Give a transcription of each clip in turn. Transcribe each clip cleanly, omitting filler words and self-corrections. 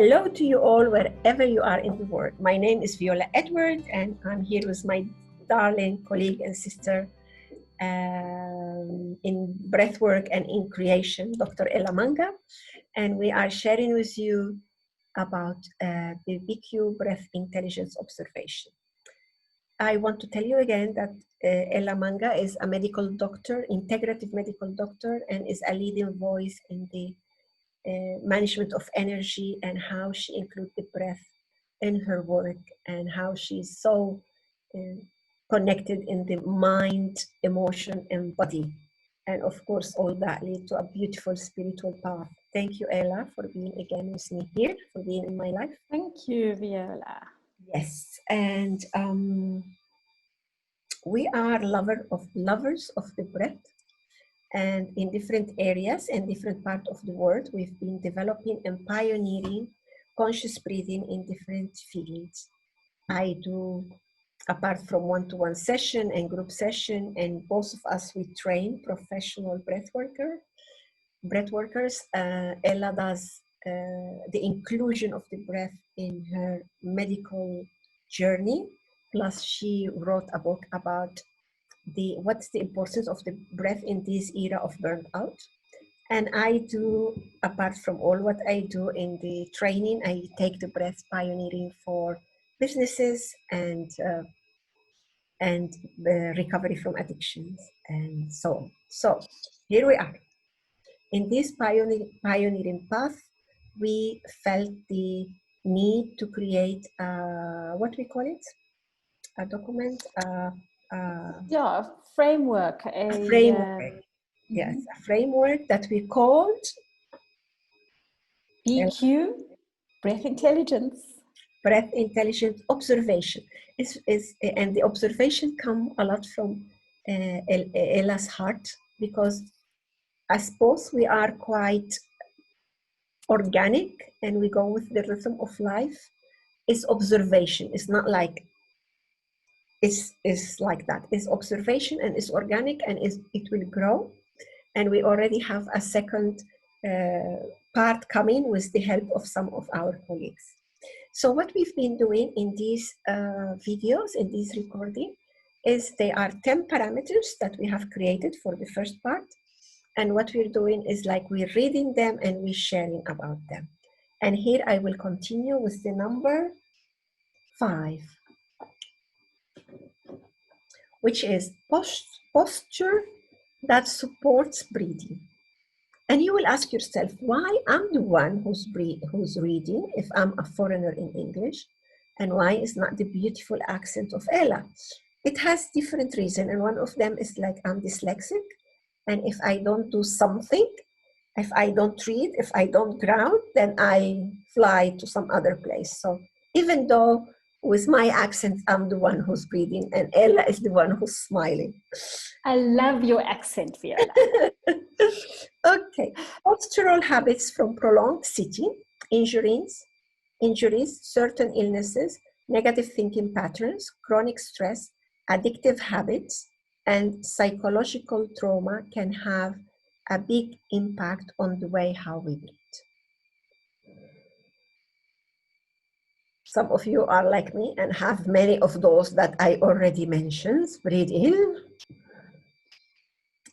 Hello to you all, wherever you are in the world. My name is Viola Edward, and I'm here with my darling colleague and sister in breathwork and in creation, Dr. Ela Manga. And we are sharing with you about the BQ breath intelligence observation. I want to tell you again that Ela Manga is a medical doctor, integrative medical doctor, and is a leading voice in the management of energy and how she includes the breath in her work and how she's so connected in the mind, emotion, and body. And of course, all that leads to a beautiful spiritual path. Thank you, Ela, for being again with me here, for being in my life. Thank you, Viola. Yes, and we are lovers of the breath. And in different areas and different parts of the world, we've been developing and pioneering conscious breathing in different fields. I do, apart from one-to-one session and group session, and both of us, we train professional breathworkers. Ella does the inclusion of the breath in her medical journey. Plus, she wrote a book about what's the importance of the breath in this era of burnout. And I do, apart from all what I do in the training, I take the breath pioneering for businesses and recovery from addictions and so on. So here we are. In this pioneering path, we felt the need to create what we call it, a document, yeah, framework. A framework. Yes, a framework that we called BQ, breath intelligence. Breath intelligence observation. And the observation come a lot from Ella's heart, because I suppose we are quite organic and we go with the rhythm of life. It's observation. It's not like it's like that. It's observation and it's organic and it will grow. And we already have a second part coming with the help of some of our colleagues. So what we've been doing in these videos, in this recording, is they are 10 parameters that we have created for the first part. And what we're doing is like we're reading them and we're sharing about them. And here I will continue with the number 5, which is posture that supports breathing. And you will ask yourself, why I'm the one who's reading if I'm a foreigner in English, and why is not the beautiful accent of Ella? It has different reasons, and one of them is like I'm dyslexic, and if I don't do something, if I don't read, if I don't ground, then I fly to some other place. So even though with my accent, I'm the one who's breathing, and Ella is the one who's smiling. I love your accent, Viola. Okay, postural habits from prolonged sitting, injuries, certain illnesses, negative thinking patterns, chronic stress, addictive habits, and psychological trauma can have a big impact on the way how we breathe. Some of you are like me and have many of those that I already mentioned. Breathe in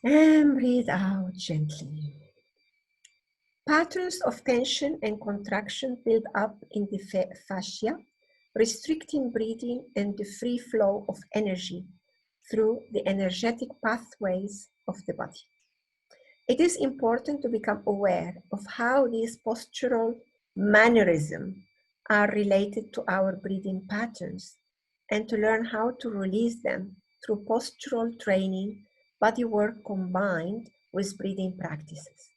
and breathe out gently. Patterns of tension and contraction build up in the fascia, restricting breathing and the free flow of energy through the energetic pathways of the body. It is important to become aware of how these postural mannerisms are related to our breathing patterns and to learn how to release them through postural training, body work combined with breathing practices.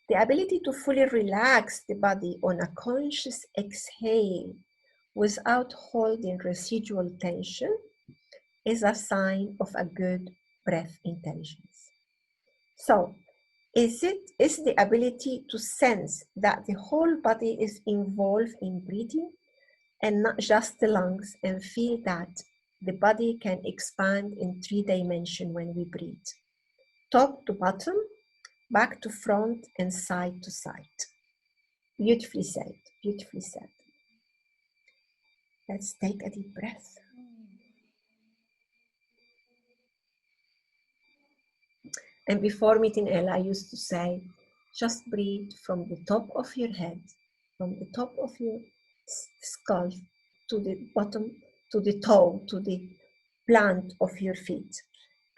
The ability to fully relax the body on a conscious exhale without holding residual tension is a sign of a good breath intelligence. So, is the ability to sense that the whole body is involved in breathing and not just the lungs, and feel that the body can expand in 3 dimensions when we breathe. Top to bottom, back to front, and side to side. Beautifully said. Beautifully said. Let's take a deep breath. And before meeting Ela, I used to say, just breathe from the top of your head, from the top of your skull to the bottom, to the toe, to the plant of your feet.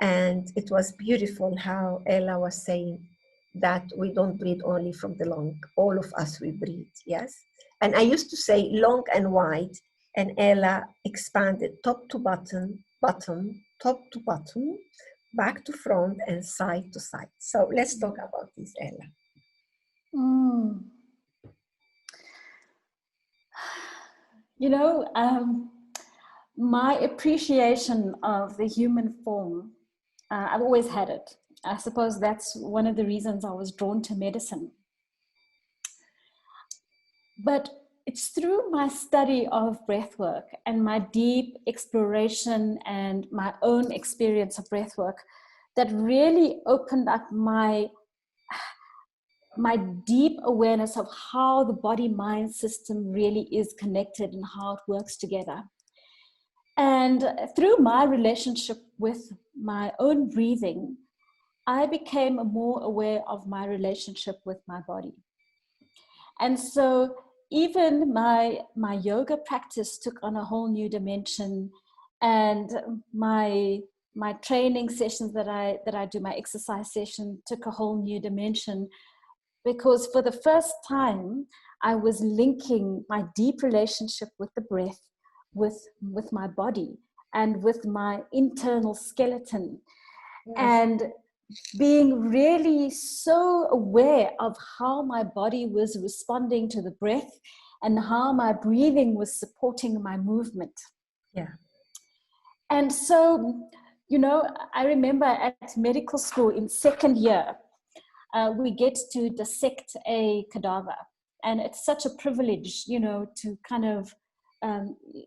And it was beautiful how Ela was saying that we don't breathe only from the lung. All of us, we breathe, yes? And I used to say long and wide, and Ela expanded top to bottom, top to bottom, back to front, and side to side. So let's talk about this, Ela. You know, my appreciation of the human form, I've always had it. I suppose that's one of the reasons I was drawn to medicine. But it's through my study of breathwork and my deep exploration and my own experience of breathwork that really opened up my deep awareness of how the body-mind system really is connected and how it works together. And through my relationship with my own breathing, I became more aware of my relationship with my body. And so even my yoga practice took on a whole new dimension, and my training sessions that I do, my exercise session, took a whole new dimension, because for the first time I was linking my deep relationship with the breath with my body and with my internal skeleton. Yes. And being really so aware of how my body was responding to the breath and how my breathing was supporting my movement. Yeah. And so, you know, I remember at medical school in second year, we get to dissect a cadaver. And it's such a privilege, you know, to kind of,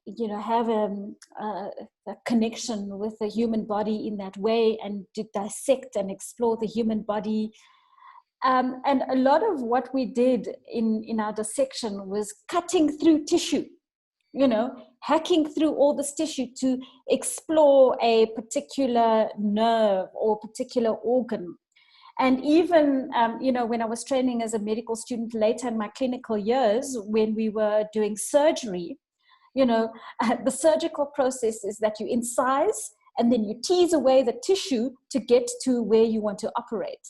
you know, have a connection with the human body in that way, and to dissect and explore the human body. And a lot of what we did in our dissection was cutting through tissue, you know, hacking through all this tissue to explore a particular nerve or particular organ. And even, you know, when I was training as a medical student later in my clinical years, when we were doing surgery, you know, the surgical process is that you incise and then you tease away the tissue to get to where you want to operate,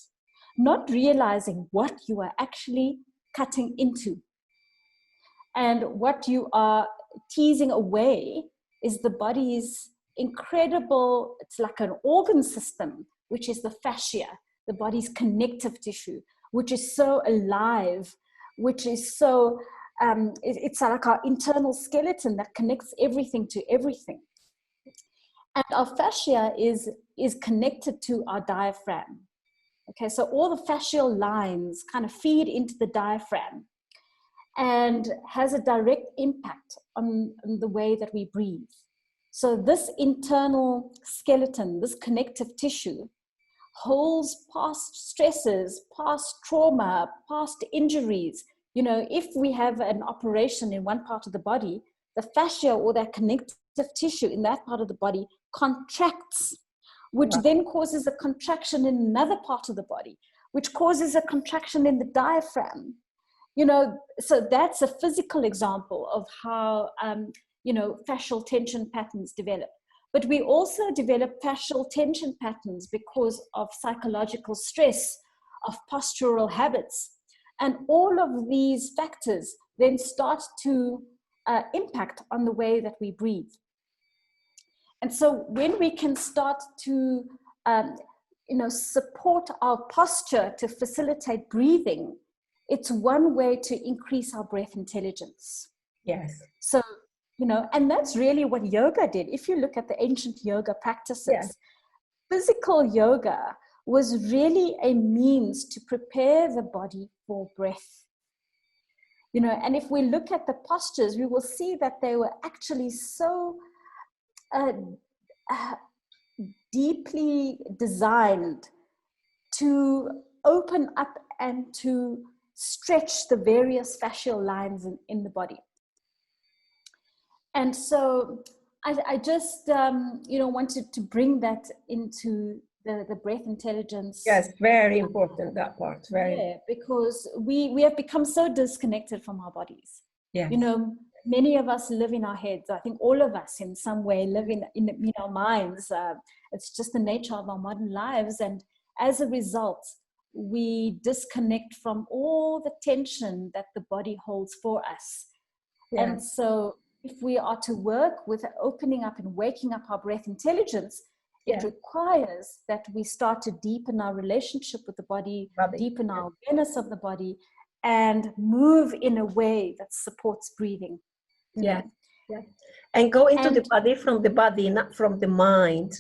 not realizing what you are actually cutting into. And what you are teasing away is the body's incredible, it's like an organ system, which is the fascia, the body's connective tissue, which is so alive, which is so, it's like our internal skeleton that connects everything to everything. And our fascia is connected to our diaphragm. Okay, so all the fascial lines kind of feed into the diaphragm and has a direct impact on the way that we breathe. So this internal skeleton, this connective tissue, holds past stresses, past trauma, past injuries. You know, if we have an operation in one part of the body, the fascia or that connective tissue in that part of the body contracts, which then causes a contraction in another part of the body, which causes a contraction in the diaphragm. You know, so that's a physical example of how, you know, fascial tension patterns develop. But we also develop fascial tension patterns because of psychological stress, of postural habits. And all of these factors then start to impact on the way that we breathe. And so when we can start to, you know, support our posture to facilitate breathing, it's one way to increase our breath intelligence. Yes. So, you know, and that's really what yoga did. If you look at the ancient yoga practices, physical yoga was really a means to prepare the body for breath. You know, and if we look at the postures, we will see that they were actually so deeply designed to open up and to stretch the various fascial lines in the body. And so I just, wanted to bring that into the breath intelligence. Yes, very important, that part. Because we have become so disconnected from our bodies. Yes. Many of us live in our heads. I think all of us in some way live in our minds. It's just the nature of our modern lives. And as a result, we disconnect from all the tension that the body holds for us. Yeah. And so if we are to work with opening up and waking up our breath intelligence, it requires that we start to deepen our relationship with the body, deepen our awareness of the body, and move in a way that supports breathing. Yeah. And go into the body from the body, not from the mind.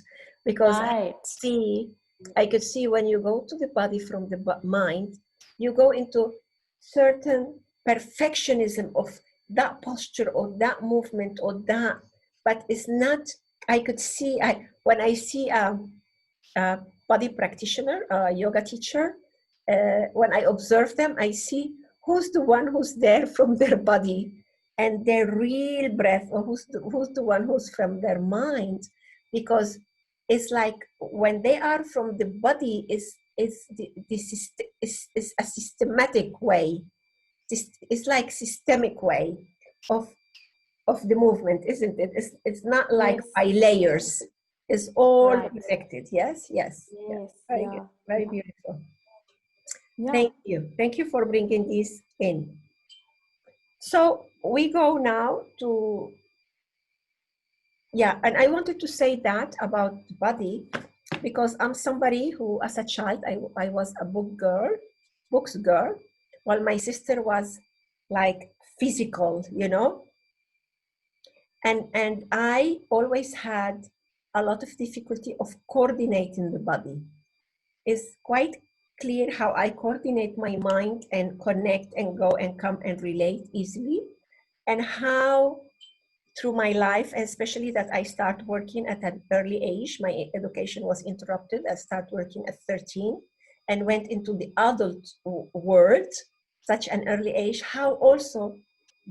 Because I could see when you go to the body from the mind, you go into certain perfectionism of that posture or that movement or that, but it's not. I could see, when I see a body practitioner, a yoga teacher, when I observe them, I see who's the one who's there from their body and their real breath, or who's the one who's from their mind. Because it's like when they are from the body, is a systematic way. It's like systemic way of the movement, isn't it? It's not like by layers. It's all connected. Yes. Very good. Very beautiful. Thank you for bringing this in. So we go now to, and I wanted to say that about the body, because I'm somebody who, as a child, I was a books girl, while my sister was like physical, and I always had a lot of difficulty of coordinating the body. It's quite clear how I coordinate my mind and connect and go and come and relate easily, and how through my life, especially that I start working at an early age. My education was interrupted. I started working at 13 and went into the adult world, such an early age, how also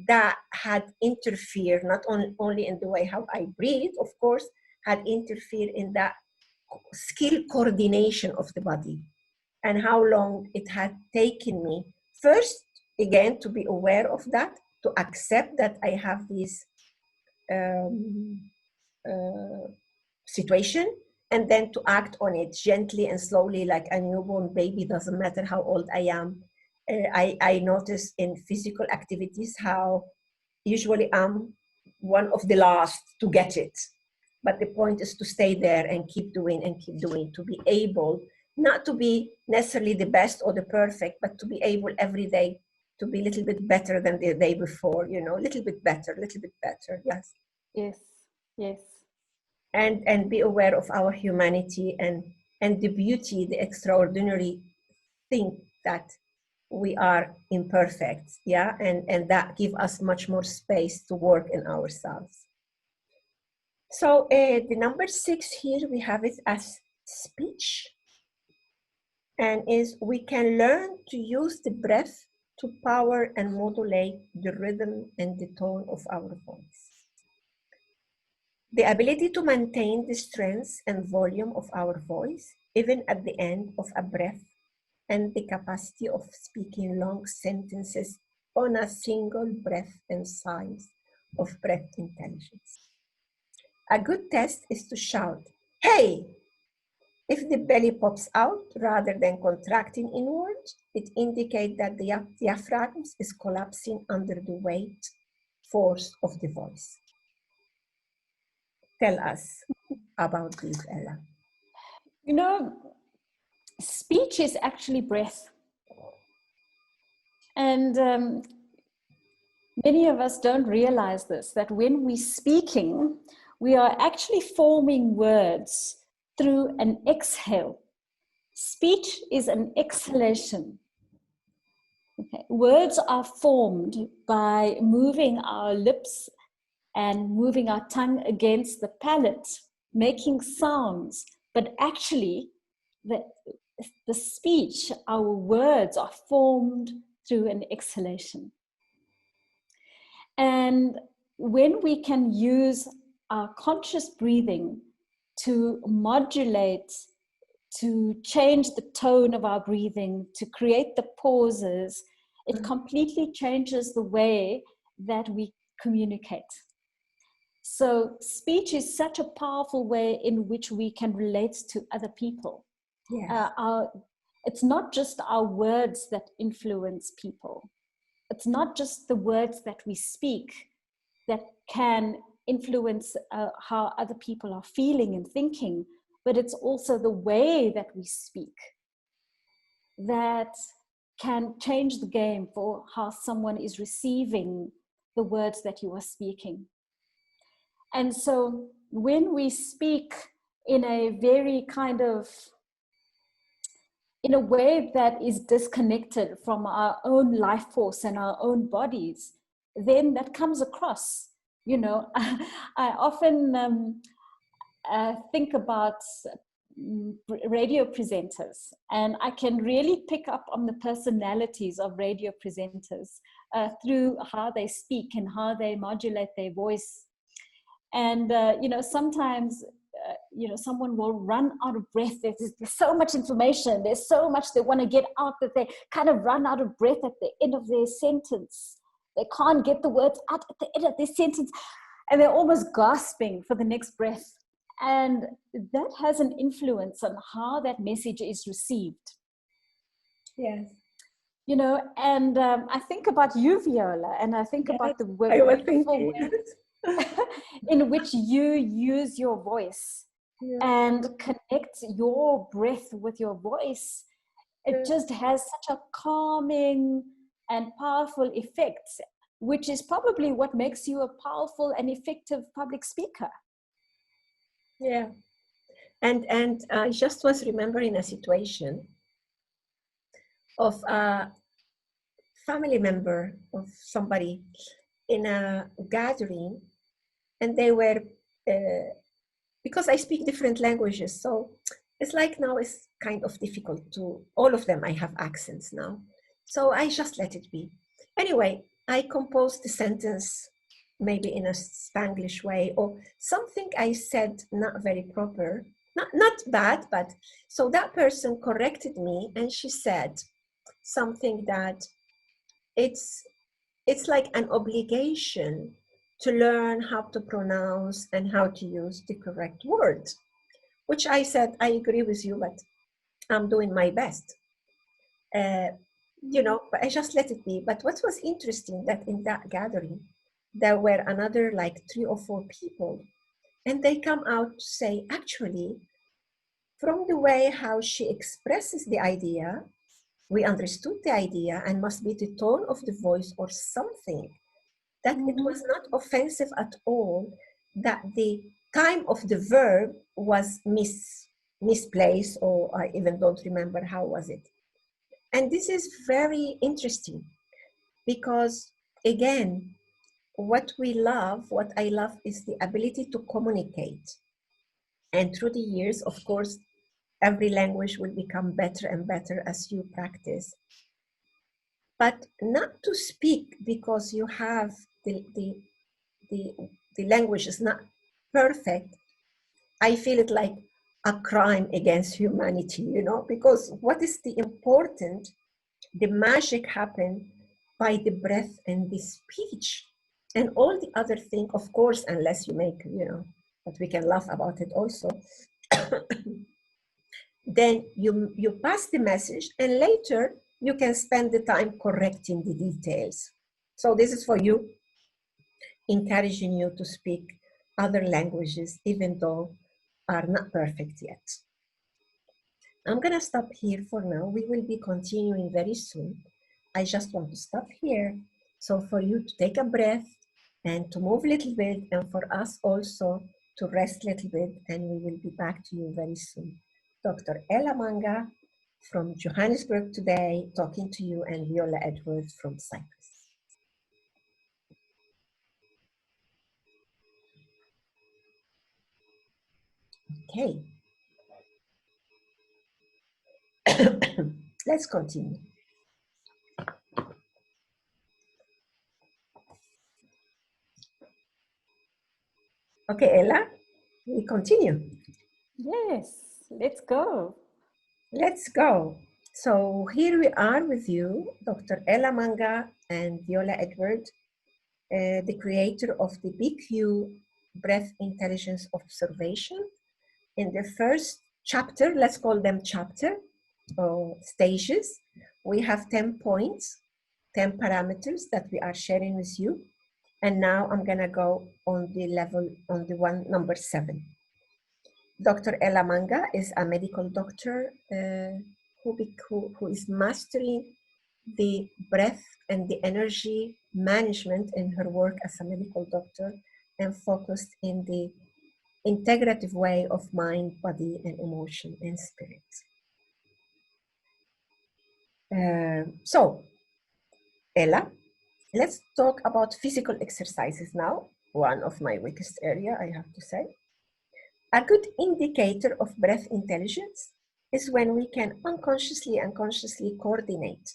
that had interfered, not only in the way how I breathe, of course, had interfered in that skill coordination of the body, and how long it had taken me first, again, to be aware of that, to accept that I have this situation, and then to act on it gently and slowly, like a newborn baby. Doesn't matter how old I am. I notice in physical activities how usually I'm one of the last to get it. But the point is to stay there and keep doing, to be able, not to be necessarily the best or the perfect, but to be able every day to be a little bit better than the day before, a little bit better, yes. Yes. And be aware of our humanity and the beauty, the extraordinary thing that we are imperfect, and that give us much more space to work in ourselves. So the number 6 here, we have it as speech, and is we can learn to use the breath to power and modulate the rhythm and the tone of our voice. The ability to maintain the strength and volume of our voice, even at the end of a breath, and the capacity of speaking long sentences on a single breath and signs of breath intelligence. A good test is to shout, "Hey!" If the belly pops out rather than contracting inwards, it indicates that the diaphragm is collapsing under the weight force of the voice. Tell us about this, Ela. Speech is actually breath. And many of us don't realize this, that when we're speaking, we are actually forming words through an exhale. Speech is an exhalation. Okay. Words are formed by moving our lips and moving our tongue against the palate, making sounds, but actually the speech, our words are formed through an exhalation. And when we can use our conscious breathing to modulate, to change the tone of our breathing, to create the pauses, it completely changes the way that we communicate. So speech is such a powerful way in which we can relate to other people. Yes. It's not just our words that influence people. It's not just the words that we speak that can influence how other people are feeling and thinking, but it's also the way that we speak that can change the game for how someone is receiving the words that you are speaking. And so when we speak in a very kind of, in a way that is disconnected from our own life force and our own bodies, then that comes across. You know, I often think about radio presenters, and I can really pick up on the personalities of radio presenters through how they speak and how they modulate their voice. And, you know, sometimes, you know, someone will run out of breath. There's so much information. There's so much they want to get out that they kind of run out of breath at the end of their sentence. They can't get the words out at the end of their sentence, and they're almost gasping for the next breath. And that has an influence on how that message is received. Yes. You know, and I think about you, Viola, and I think about the wonderful way in which you use your voice and connect your breath with your voice. It just has such a calming and powerful effect, which is probably what makes you a powerful and effective public speaker. Yeah. And I just was remembering a situation of a family member of somebody in a gathering, and they were, because I speak different languages, so it's like now it's kind of difficult to, all of them I have accents now. So I just let it be. Anyway, I composed the sentence maybe in a Spanglish way, or something I said not very proper, not bad, but so that person corrected me, and she said something that it's like an obligation to learn how to pronounce and how to use the correct word, which I said, I agree with you, but I'm doing my best. You know, but I just let it be. But what was interesting that in that gathering, there were another like 3 or 4 people, and they come out to say, actually, from the way how she expresses the idea, we understood the idea, and must be the tone of the voice or something, that it was not offensive at all, that the time of the verb was misplaced, or I even don't remember how was it. And this is very interesting because, again, what I love is the ability to communicate. And through the years, of course, every language will become better and better as you practice. But not to speak because you have the language is not perfect. I feel it like a crime against humanity, you know, because what is the important? The magic happens by the breath and the speech, and all the other thing, of course, unless you make, you know, but we can laugh about it also. Then you pass the message, and later you can spend the time correcting the details. So this is for you, encouraging you to speak other languages, even though are not perfect yet. I'm gonna stop here for now. We will be continuing very soon. I just want to stop here. So for you to take a breath and to move a little bit, and for us also to rest a little bit, and we will be back to you very soon. Dr. Ela Manga from Johannesburg today, talking to you, and Viola Edwards from Cyprus. Okay. Let's continue. Okay, Ella, we continue. Yes, let's go. Let's go. So here we are with you, Dr. Ela Manga and Viola Edward, the creator of the BQ Breath Intelligence Observation. In the first chapter, let's call them chapter or stages, we have 10 points, 10 parameters that we are sharing with you. And now I'm gonna go on the level, on the one, number 7. Dr. Ela Manga is a medical doctor who is mastering the breath and the energy management in her work as a medical doctor and focused in the integrative way of mind, body, and emotion and spirit. So, Ella, let's talk about physical exercises now. One of my weakest area, I have to say. A good indicator of breath intelligence is when we can unconsciously and consciously coordinate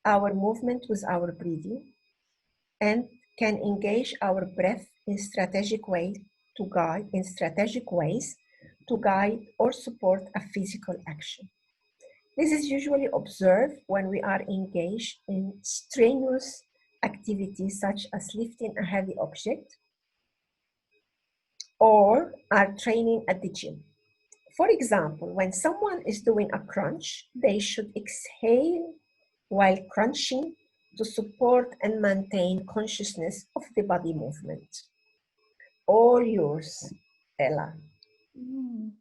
our movement with our breathing and can engage our breath in strategic ways to guide or support a physical action. This is usually observed when we are engaged in strenuous activities such as lifting a heavy object or are training at the gym. For example, when someone is doing a crunch, they should exhale while crunching to support and maintain consciousness of the body movement. All yours, Ella. Mm.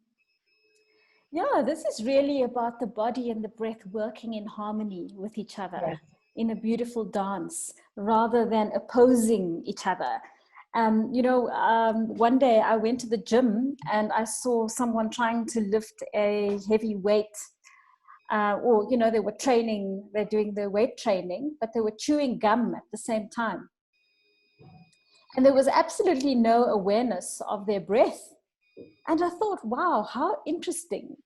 Yeah, this is really about the body and the breath working in harmony with each other Yes. in a beautiful dance rather than opposing each other. One day I went to the gym and I saw someone trying to lift a heavy weight. They were training, they're doing the weight training, but they were chewing gum at the same time. And there was absolutely no awareness of their breath. And I thought, wow, how interesting.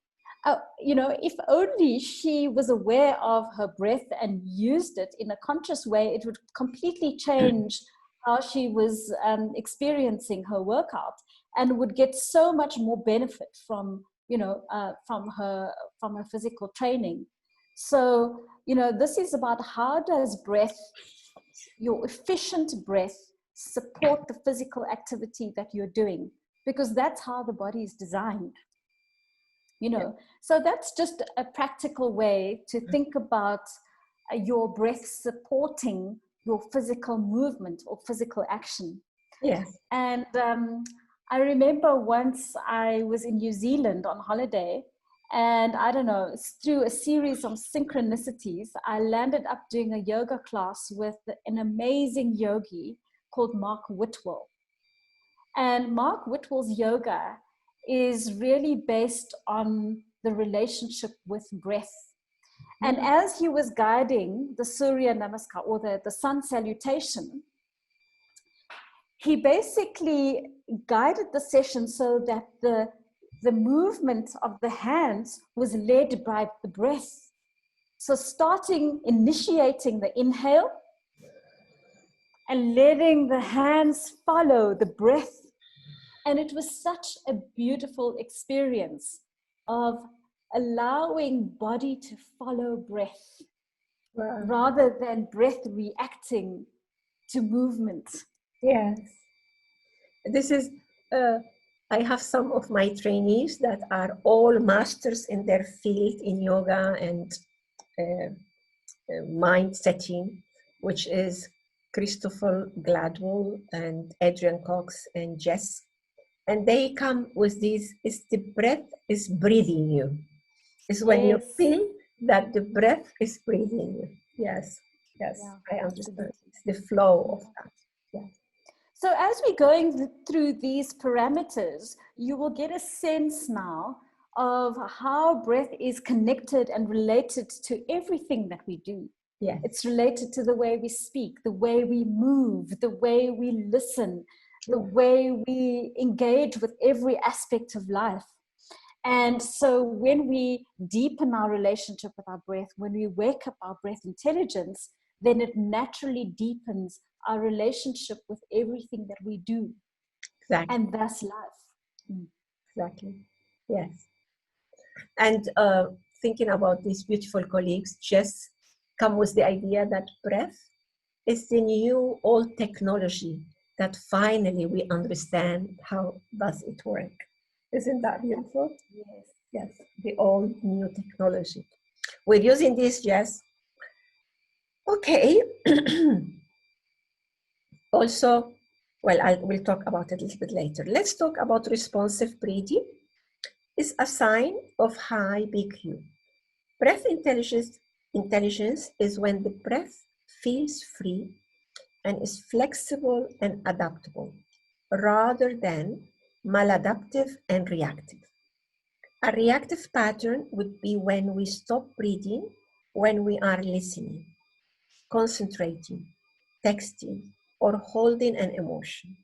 If only she was aware of her breath and used it in a conscious way, it would completely change how she was experiencing her workout and would get so much more benefit from her physical training. So this is about how does breath, your efficient breath, support the physical activity that you're doing, because that's how the body is designed. So that's just a practical way to think about your breath supporting your physical movement or physical action. Yes. And I remember once I was in New Zealand on holiday, and I don't know, through a series of synchronicities, I landed up doing a yoga class with an amazing yogi called Mark Whitwell. And Mark Whitwell's yoga is really based on the relationship with breath. And as he was guiding the Surya Namaskar, or the sun salutation, he basically guided the session so that the movement of the hands was led by the breath. So initiating the inhale and letting the hands follow the breath. And it was such a beautiful experience of allowing body to follow breath. Wow. Rather than breath reacting to movement. Yes. This is, I have some of my trainees that are all masters in their field in yoga and mind setting, which is Christopher Gladwell and Adrian Cox and Jess. And they come with these, is the breath is breathing you. It's when you feel that the breath is breathing you. Yes, yes, yeah, I understand. It's the flow of that. Yeah. So as we're going through these parameters, you will get a sense now of how breath is connected and related to everything that we do. Yeah. It's related to the way we speak, the way we move, the way we listen, the way we engage with every aspect of life. And so when we deepen our relationship with our breath, when we wake up our breath intelligence, then it naturally deepens our relationship with everything that we do. Exactly. and thus life. Exactly. Yes. And thinking about these beautiful colleagues, just come with the idea that breath is the new old technology that finally we understand how does it work. Isn't that beautiful? Yes. Yes, the old new technology. We're using this, Jess. Okay. Also, well, we'll talk about it a little bit later. Let's talk about responsive breathing. Is a sign of high BQ. Breath intelligence is when the breath feels free and is flexible and adaptable, rather than maladaptive and reactive. A reactive pattern would be when we stop breathing when we are listening, concentrating, texting, or holding an emotion.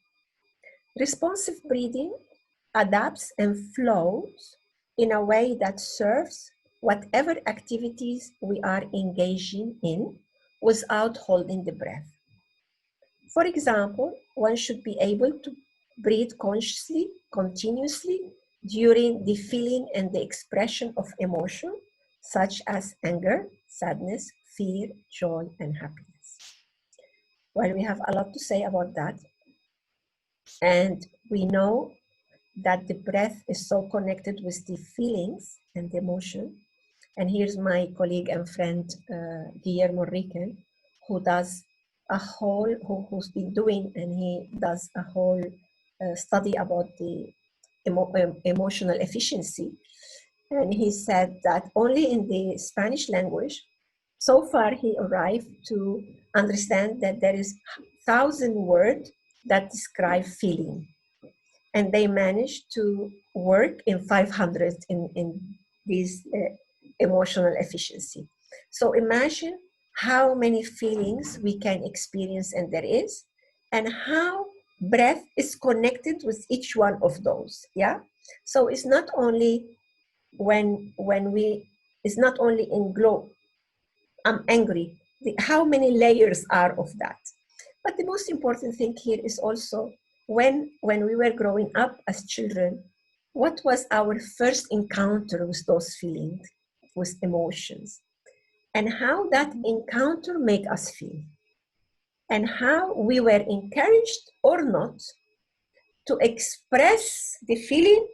Responsive breathing adapts and flows in a way that serves whatever activities we are engaging in without holding the breath. For example, one should be able to breathe consciously, continuously during the feeling and the expression of emotion, such as anger, sadness, fear, joy, and happiness. Well, we have a lot to say about that. And we know that the breath is so connected with the feelings and the emotion. And here's my colleague and friend, Guillermo Riquen, who does a whole, who's been doing, and he does a whole study about the emotional efficiency. And he said that only in the Spanish language, so far he arrived to understand that there is 1,000 words that describe feeling, and they managed to work in 500 in this emotional efficiency. So imagine how many feelings we can experience, and there is, and how breath is connected with each one of those. Yeah. So it's not only when we, it's not only in glow, I'm angry, how many layers are of that. But the most important thing here is also when we were growing up as children, what was our first encounter with those feelings, with emotions, and how that encounter made us feel, and how we were encouraged or not to express the feeling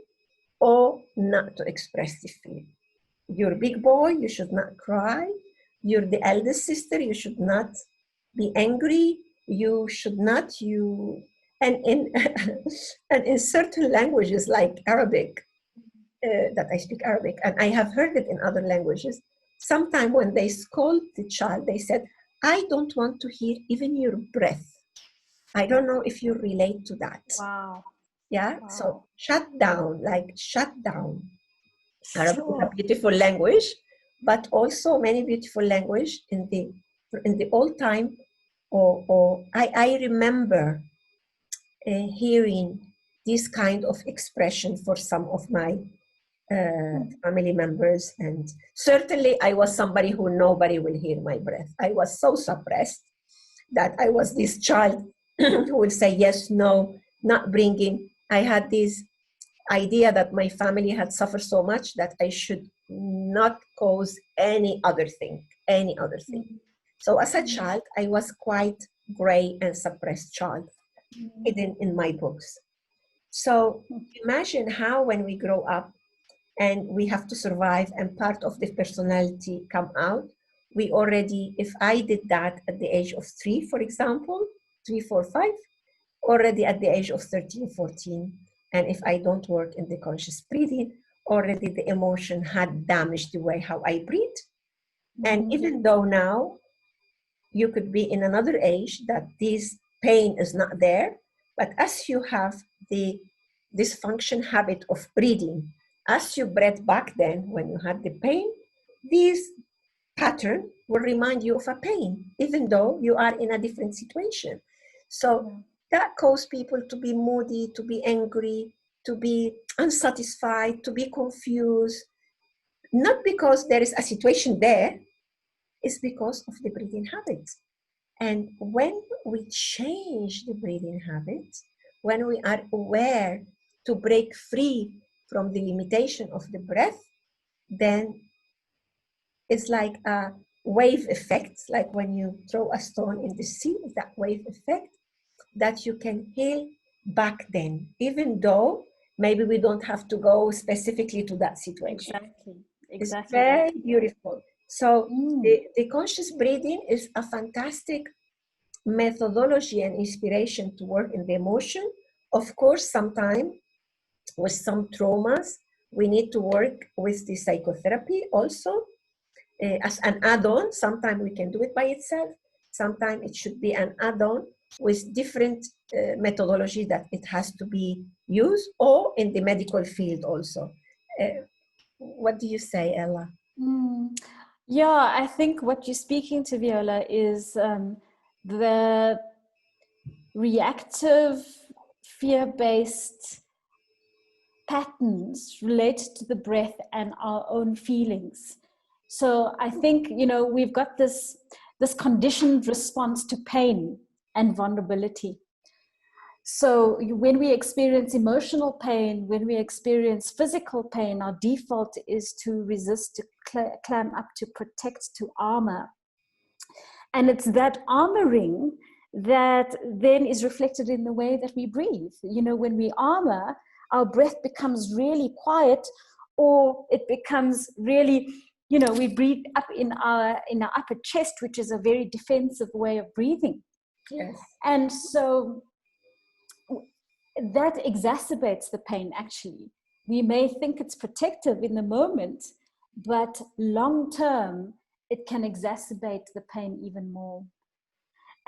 or not to express the feeling. You're a big boy, you should not cry. You're the eldest sister, you should not be angry. You should not, and in, and in certain languages like Arabic, that I speak Arabic, and I have heard it in other languages, sometimes when they scold the child, they said, I don't want to hear even your breath. I don't know if you relate to that. Wow. Yeah, Wow. so shut down, like shut down. Arabic is a Sure. beautiful language, but also many beautiful language in the old time. Or I remember hearing this kind of expression for some of my family members, and certainly I was somebody who nobody will hear my breath. I was so suppressed that I was this child who will say yes, no, not bringing. I had this idea that my family had suffered so much that I should not cause any other thing. So as a child, I was quite gray and suppressed child, hidden in my books. So imagine how when we grow up and we have to survive and part of the personality come out, we already, if I did that at the age of 3, for example, 3, 4, 5, already at the age of 13, 14, and if I don't work in the conscious breathing, already the emotion had damaged the way how I breathe. And even though now you could be in another age that this pain is not there, but as you have the dysfunction habit of breathing, as you breathed back then when you had the pain, this pattern will remind you of a pain, even though you are in a different situation. So that causes people to be moody, to be angry, to be unsatisfied, to be confused, not because there is a situation there, it's because of the breathing habits. And when we change the breathing habits, when we are aware to break free from the limitation of the breath, then it's like a wave effect, like when you throw a stone in the sea, that wave effect that you can heal back then, even though maybe we don't have to go specifically to that situation. Exactly. It's Exactly very that. beautiful. So Mm. the conscious breathing is a fantastic methodology and inspiration to work in the emotion. Of course, sometimes with some traumas, we need to work with the psychotherapy also as an add-on. Sometimes we can do it by itself. Sometimes it should be an add-on with different methodology that it has to be used, or in the medical field also. What do you say, Ella? Mm. Yeah, I think what you're speaking to, Viola, is the reactive, fear-based patterns related to the breath and our own feelings. So I think, you know, we've got this conditioned response to pain and vulnerability. So when we experience emotional pain, when we experience physical pain, our default is to resist, to clam up, to protect, to armor. And it's that armoring that then is reflected in the way that we breathe. You know, when we armor, our breath becomes really quiet, or it becomes really, you know, we breathe up in our upper chest, which is a very defensive way of breathing. Yes. And so that exacerbates the pain, actually. We may think it's protective in the moment, but long term, it can exacerbate the pain even more.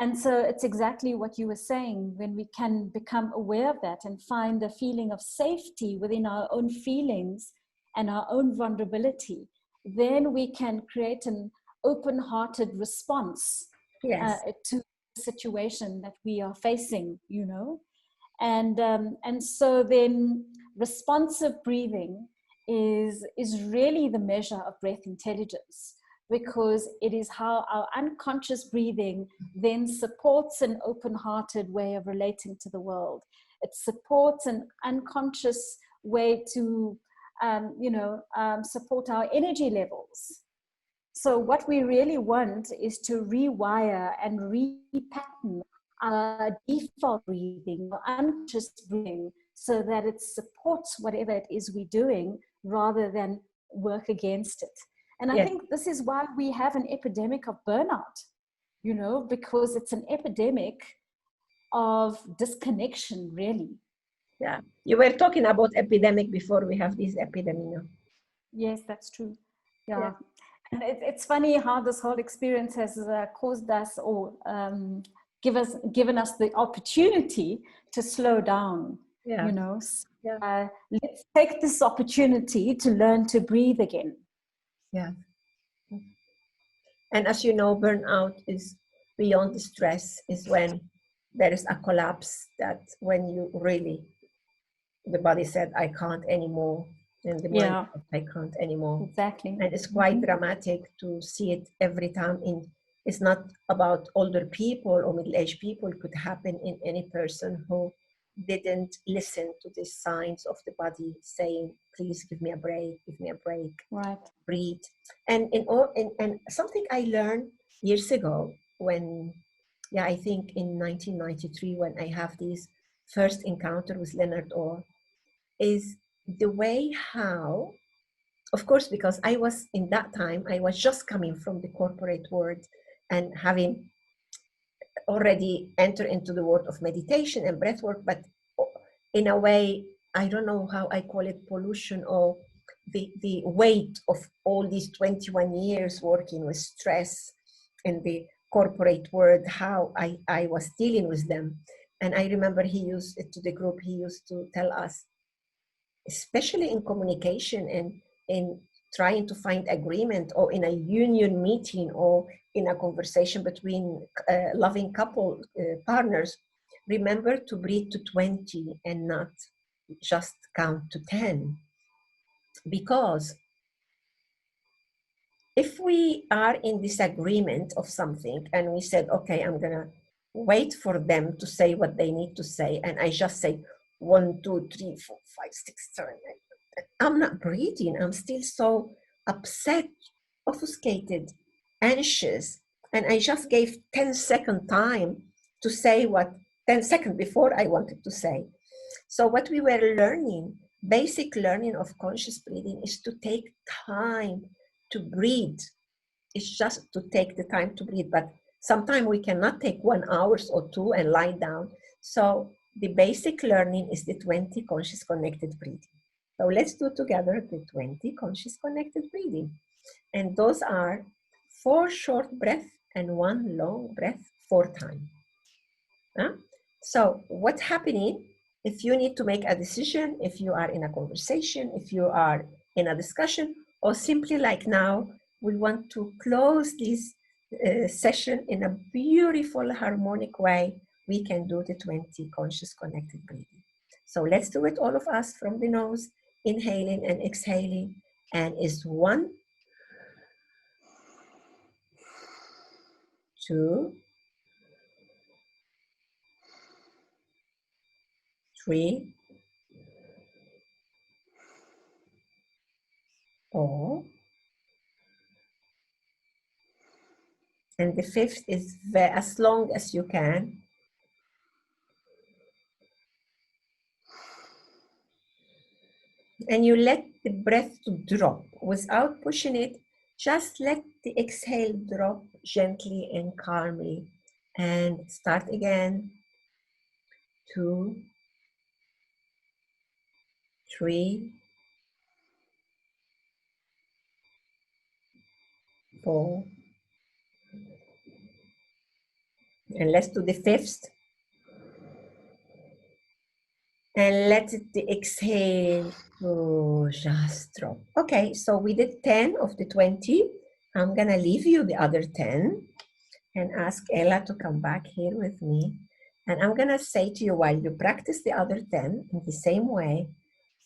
And so it's exactly what you were saying. When we can become aware of that and find a feeling of safety within our own feelings and our own vulnerability, then we can create an open-hearted response Yes. to the situation that we are facing, you know. And so then responsive breathing is really the measure of breath intelligence, because it is how our unconscious breathing then supports an open-hearted way of relating to the world. It supports an unconscious way to support our energy levels. So what we really want is to rewire and repattern our default breathing, our unconscious breathing, so that it supports whatever it is we're doing rather than work against it. And I Yes. think this is why we have an epidemic of burnout, you know, because it's an epidemic of disconnection, really. Yeah. You were talking about epidemic before we have this epidemic now. Yes, that's true. Yeah. Yeah. And it's funny how this whole experience has caused us, or given us the opportunity to slow down, Yeah. you know. Yeah. Let's take this opportunity to learn to breathe again. Yeah. And as you know, burnout is beyond the stress, is when there is a collapse, that when you really, the body said, I can't anymore. And the mind Yeah, said, I can't anymore. exactly. And it's quite dramatic to see it every time. It's not about older people or middle-aged people. It could happen in any person who didn't listen to the signs of the body saying, please give me a break, give me a break, Right. breathe. And something I learned years ago when, yeah, I think in 1993, when I have this first encounter with Leonard Orr, is the way how, of course, because I was in that time, I was just coming from the corporate world and having already entered into the world of meditation and breath work, but in a way, I don't know how I call it, pollution, or the weight of all these 21 years working with stress in the corporate world, how I was dealing with them. And I remember he used it to the group, he used to tell us, especially in communication and in trying to find agreement, or in a union meeting, or in a conversation between loving couple partners, remember to breathe to 20 and not just count to 10. Because if we are in disagreement of something and we said, okay, I'm gonna wait for them to say what they need to say, and I just say 1, 2, 3, 4, 5, 6, 7, 8. I'm not breathing. I'm still so upset, obfuscated, anxious, and I just gave 10-second time to say what 10 seconds before I wanted to say. So what we were learning, basic learning of conscious breathing, is to take time to breathe. It's just to take the time to breathe, but sometimes we cannot take 1 hour or 2 and lie down. So the basic learning is the 20 conscious connected breathing. So let's do together the 20 conscious connected breathing. And those are 4 short breaths and 1 long breath 4 times. Huh? So what's happening if you need to make a decision, if you are in a conversation, if you are in a discussion, or simply like now, we want to close this session in a beautiful harmonic way, we can do the 20 conscious connected breathing. So let's do it all of us from the nose, inhaling and exhaling, and is 1, 2, 3, 4, and the 5th is as long as you can. And you let the breath to drop without pushing it. Just let the exhale drop gently and calmly. And start again. 2, 3, 4. And let's do the 5th. And let the exhale just drop. Okay, so we did 10 of the 20. I'm gonna leave you the other 10 and ask Ela to come back here with me. And I'm gonna say to you, while you practice the other 10 in the same way,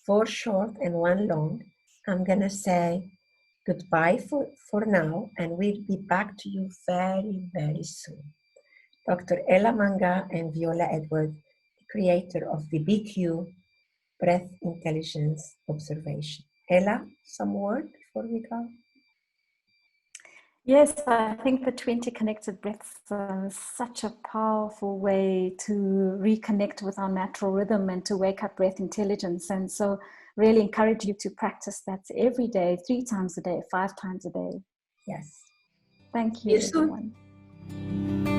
4 short and 1 long, I'm gonna say goodbye for now, and we'll be back to you very, very soon. Dr. Ela Manga and Viola Edward, the creator of the BQ, Breath Intelligence Observation. Ela, some word before we go? Yes, I think the 20 connected breaths are such a powerful way to reconnect with our natural rhythm and to wake up breath intelligence. And so really encourage you to practice that every day, 3 times a day, 5 times a day. Yes. Thank See you, you soon. everyone.